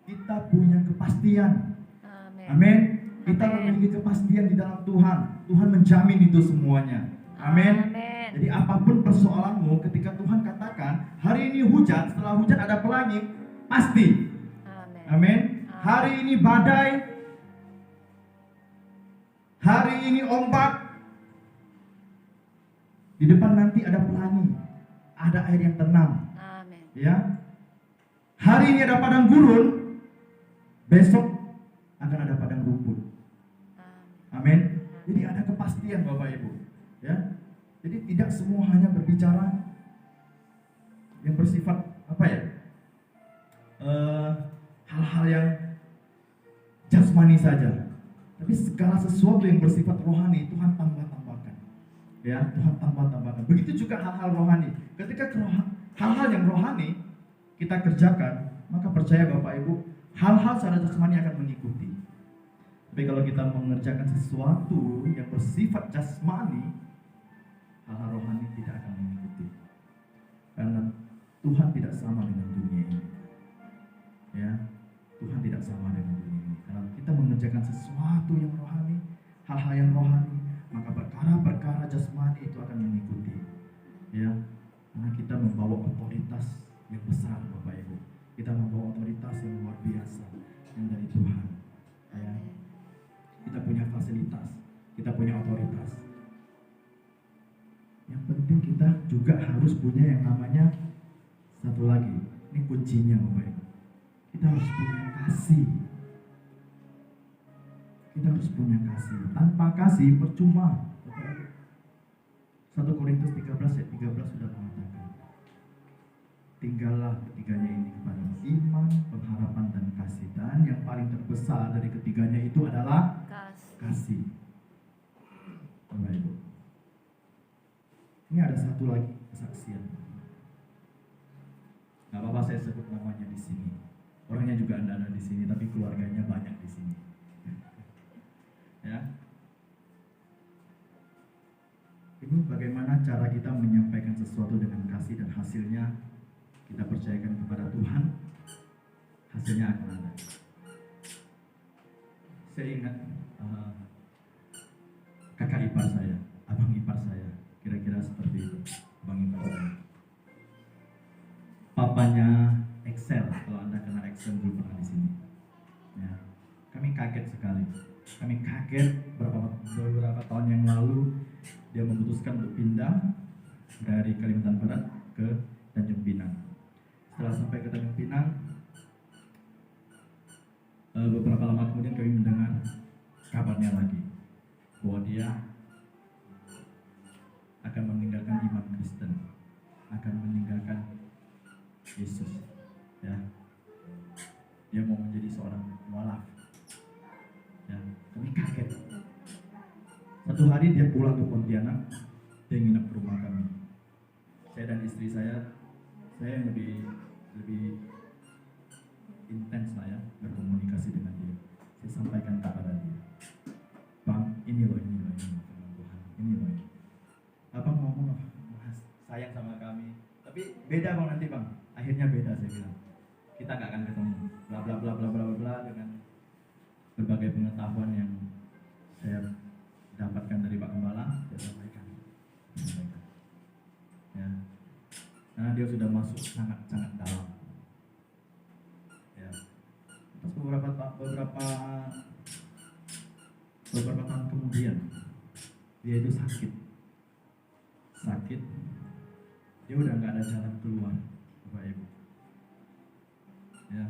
kita punya kepastian. Amin. Amin. Kita Amin. memiliki kepastian di dalam Tuhan. Tuhan menjamin itu semuanya. Amin. Amin. Jadi apapun persoalanmu, ketika Tuhan katakan hari ini hujan, setelah hujan ada pelangi, pasti. Amin. Amin. Hari ini badai, hari ini ombak. Di depan nanti ada pelangi, ada air yang tenang. Amin. Ya, hari ini ada padang gurun, besok akan ada padang rumput. Amin. Amin. Jadi ada kepastian Bapak Ibu. Ya, jadi tidak semua hanya berbicara yang bersifat apa ya, hal-hal yang jasmani saja. Tapi segala sesuatu yang bersifat rohani Tuhan tambah-tambahkan. Ya, Tuhan tambah-tambahkan. Begitu juga hal-hal rohani. Ketika hal-hal yang rohani kita kerjakan, maka percaya Bapak Ibu, hal-hal secara jasmani akan mengikuti. Tapi kalau kita mengerjakan sesuatu yang bersifat jasmani, hal-hal rohani tidak akan mengikuti. Karena Tuhan tidak sama dengan dunia ini. Ya, Tuhan tidak sama dengan dunia ini. Kalau kita mengerjakan sesuatu yang rohani, hal-hal yang rohani, maka perkara-perkara jasmani itu akan mengikuti. Ya, karena kita membawa otoritas yang besar Bapak Ibu. Kita membawa otoritas yang luar biasa yang dari Tuhan. Ya. Kita punya fasilitas, kita punya otoritas. Yang penting kita juga harus punya yang namanya satu lagi. Ini kuncinya Bapak Ibu. Kita harus punya kasih. Kita harus punya kasih. Tanpa kasih percuma. 1 Korintus 13 ayat 13 sudah mengatakan, tinggallah ketiganya ini kepada iman, pengharapan, dan kasih. Dan yang paling terbesar dari ketiganya itu adalah kasih. Bapak Ibu. Ini ada satu lagi kesaksian. Gak apa-apa saya sebut namanya di sini. Orangnya juga ada di sini, tapi keluarganya banyak di sini. Ya. Ini bagaimana cara kita menyampaikan sesuatu dengan kasih dan hasilnya kita percayakan kepada Tuhan, hasilnya akan ada. Saya ingat kakak ipar saya, abang ipar saya, kira-kira seperti itu, abang ipar saya. Papanya Excel, kalau Anda kenal Excel dulu pernah di sini. Ya, kami kaget sekali. Kami kaget beberapa tahun yang lalu dia memutuskan untuk pindah dari Kalimantan Barat ke Tanjung Pinang. Setelah sampai ke Tanjung Pinang, beberapa lama kemudian kami mendengar kabarnya lagi bahwa dia akan meninggalkan iman Kristen, akan meninggalkan Yesus. Ya, dia mau menjadi seorang mualaf. Ya, kami kaget. Satu hari dia pulang ke Pontianak, dia nginep ke rumah kami. Saya dan istri saya yang lebih intens lah ya berkomunikasi dengan dia. Saya sampaikan kepada dia, Bang, ini loh firman Tuhan, ini loh. Abang ngomong sayang sama kami, tapi beda bang nanti bang. Akhirnya beda saya bilang. Kita gak akan ketemu. Bla bla bla bla bla bla dengan berbagai pengetahuan yang saya dapatkan dari Pak Gembala, saya sampaikan. Ya, karena dia sudah masuk sangat dalam. Ya, terus beberapa tahun kemudian dia itu sakit, dia udah nggak ada jalan keluar, Bapak Ibu. Ya,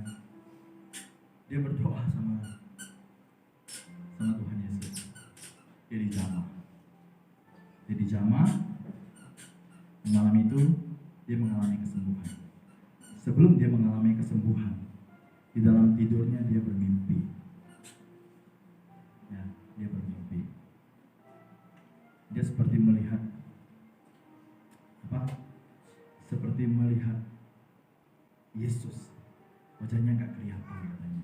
dia berdoa sama Tuhan Yesus. Dia dijamah. Malam itu dia mengalami kesembuhan. Sebelum dia mengalami kesembuhan, di dalam tidurnya dia bermimpi. Ya, dia bermimpi. Dia seperti melihat Yesus. Wajahnya nggak kelihatan katanya.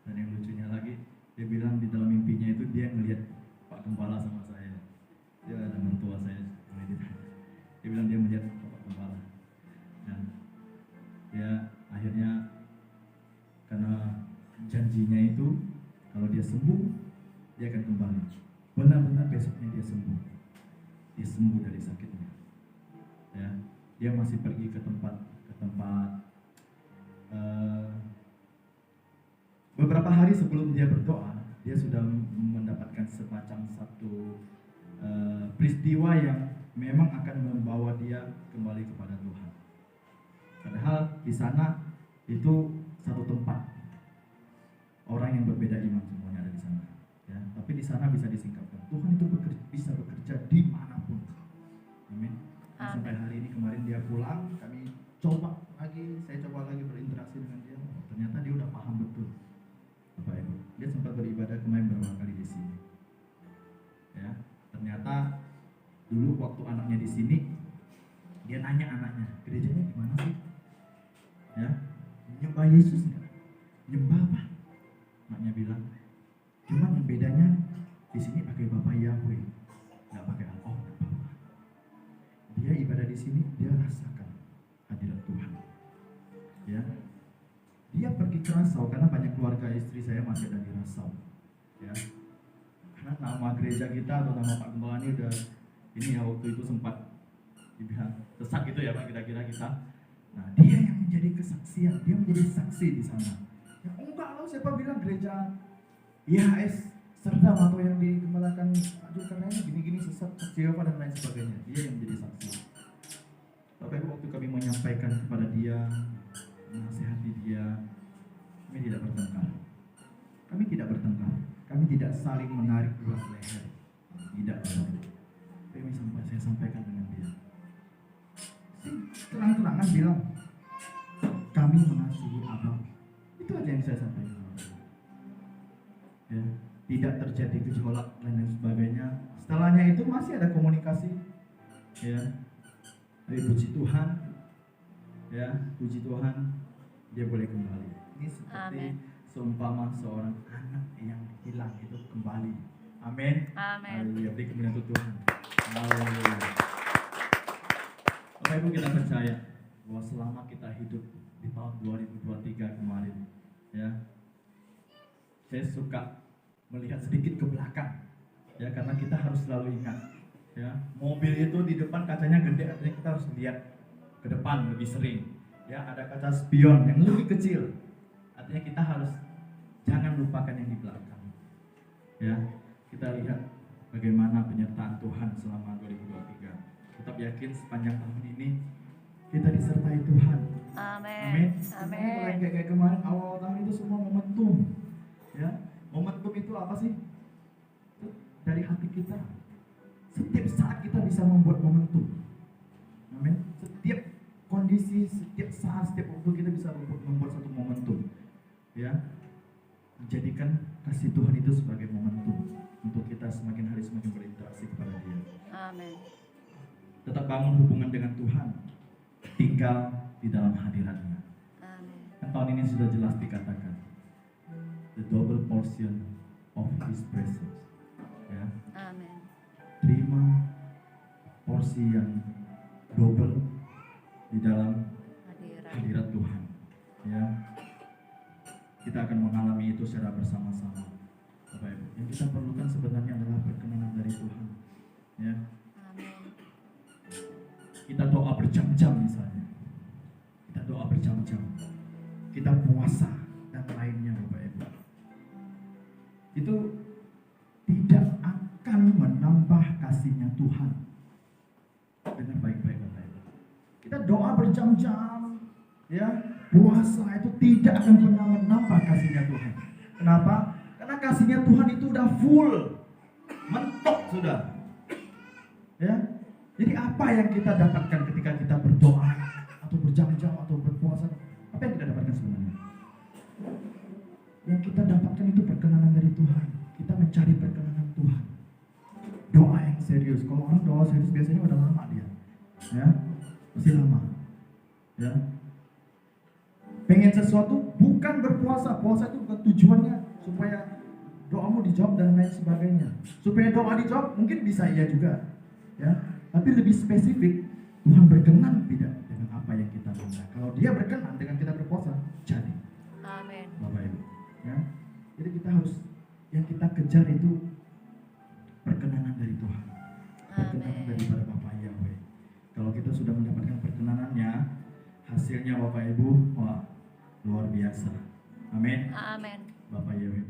Dan yang lucunya lagi, dia bilang di dalam mimpinya itu dia ngelihat Pak Gembala sama saya. Dia ada mertua saya. Dia bilang dia melihat Pak Gembala. Dan dia akhirnya karena janjinya itu kalau dia sembuh dia akan kembali. Benar-benar besoknya dia sembuh. Dia sembuh dari sakitnya. Ya, dia masih pergi ke tempat beberapa hari sebelum dia berdoa, dia sudah mendapatkan semacam satu peristiwa yang memang akan membawa dia kembali kepada Tuhan. Padahal di sana itu satu tempat, orang yang berbeda iman semuanya ada di sana. Ya, tapi di sana bisa disingkapkan. Tuhan itu bisa bekerja dimanapun. Amin. Sampai hari ini kemarin dia pulang, saya coba lagi berinteraksi dengan dia. Ternyata dia udah paham betul. Bapak Ibu, dia sempat beribadah kemarin beberapa kali di sini. Ya, ternyata dulu waktu anaknya di sini, dia nanya anaknya, gerejanya di mana sih? Ya, nyembah Yesus nggak? Nyembah apa? Anaknya bilang, cuma yang bedanya di sini pakai Bapak Yahweh, nggak pakai Allah. Dia ibadah di sini, dia rasakan hadirat Tuhan. Ya, dia pergi ke Rasau karena banyak keluarga istri saya masih ada di Rasau. Ya, karena nama gereja kita atau nama Pak Gembala ini udah ini ya, waktu itu sempat dibilang sesat gitu ya Pak, kira-kira kita. Nah, dia yang menjadi kesaksian, dia menjadi saksi di sana. Ya enggak lah, siapa bilang gereja IHS Serdam atau yang digembalakan Pak Julkarnaini gini-gini sesat, Jehovah dan lain sebagainya. Dia yang menjadi saksi. Bapak Ibu, waktu kami menyampaikan kepada dia, menasihati dia, kami tidak bertengkar. Kami tidak saling menarik urat leher. Tidak, Bapak Ibu. Saya sampaikan dengan dia. Terang-terangan bilang, kami mengasihi Abang. Itu aja yang saya sampaikan. Ya, tidak terjadi gejolak dan lain sebagainya. Setelahnya itu masih ada komunikasi. Ya, tapi puji Tuhan. Ya, puji Tuhan, dia boleh kembali. Ini seperti seumpama seorang anak yang hilang itu kembali. Amin. Haleluya. Beri kemuliaan untuk Tuhan. Haleluya. Bapak Ibu, kita percaya bahwa selama kita hidup di tahun 2023 kemarin, ya, saya suka melihat sedikit ke belakang, ya, karena kita harus selalu ingat, ya, mobil itu di depan kacanya gede, artinya kita harus lihat ke depan lebih sering. Ya, ada kaca spion yang lebih kecil, artinya kita harus jangan lupakan yang di belakang. Ya, kita lihat bagaimana penyertaan Tuhan selama 2023. Tetap yakin sepanjang tahun ini kita disertai Tuhan. Amin. Amin. Kayak kemarin awal tahun itu semua momentum. Ya, momentum itu apa sih? Dari hati kita. Setiap saat kita bisa membuat momentum. Amin. Setiap kondisi, setiap saat, setiap waktu kita bisa membuat satu momentum. Ya, menjadikan kasih Tuhan itu sebagai momentum untuk kita semakin hari semakin berinteraksi kepada Dia. Amin. Tetap bangun hubungan dengan Tuhan, tinggal di dalam hadirat-Nya. Amin. Tahun ini sudah jelas dikatakan, the double portion of His presence. Ya. Amin. Terima porsi yang double di dalam hadirat Tuhan. Ya. Kita akan mengalami itu secara bersama-sama. Bapak Ibu, yang kita perlukan sebenarnya adalah perkenanan dari Tuhan. Ya. Amin. Kita doa berjam-jam misalnya. Kita doa berjam-jam. Kita puasa dan lainnya, Bapak Ibu. Itu tidak akan menambah kasih-Nya Tuhan. Dengar baik-baik, Bapak Ibu. Kita doa berjam-jam, ya, puasa itu tidak akan pernah menambah kasih-Nya Tuhan. Kenapa? Karena kasih-Nya Tuhan itu udah full, mentok sudah. Ya, jadi apa yang kita dapatkan ketika kita berdoa atau berjam-jam atau berpuasa? Apa yang kita dapatkan sebenarnya? Yang kita dapatkan itu perkenanan dari Tuhan. Kita mencari perkenanan Tuhan. Doa yang serius. Kalau orang doa serius biasanya udah lama dia, ya, masih lama. Ya, pengen sesuatu bukan berpuasa. Puasa itu bukan tujuannya supaya doamu dijawab dan lain sebagainya. Supaya doa dijawab mungkin bisa iya juga, ya. Tapi lebih spesifik, Tuhan berkenan tidak dengan apa yang kita minta. Kalau Dia berkenan dengan kita berpuasa, jadi. Amin. Bapak Ibu, ya. Jadi kita harus, yang kita kejar itu perkenanan dari Tuhan. Perkenanan daripada Bapak Yahweh. Kalau kita sudah mendapatkan perkenanannya, hasilnya Bapak Ibu, wah, luar biasa. Amin. Amin. Bapak Yahweh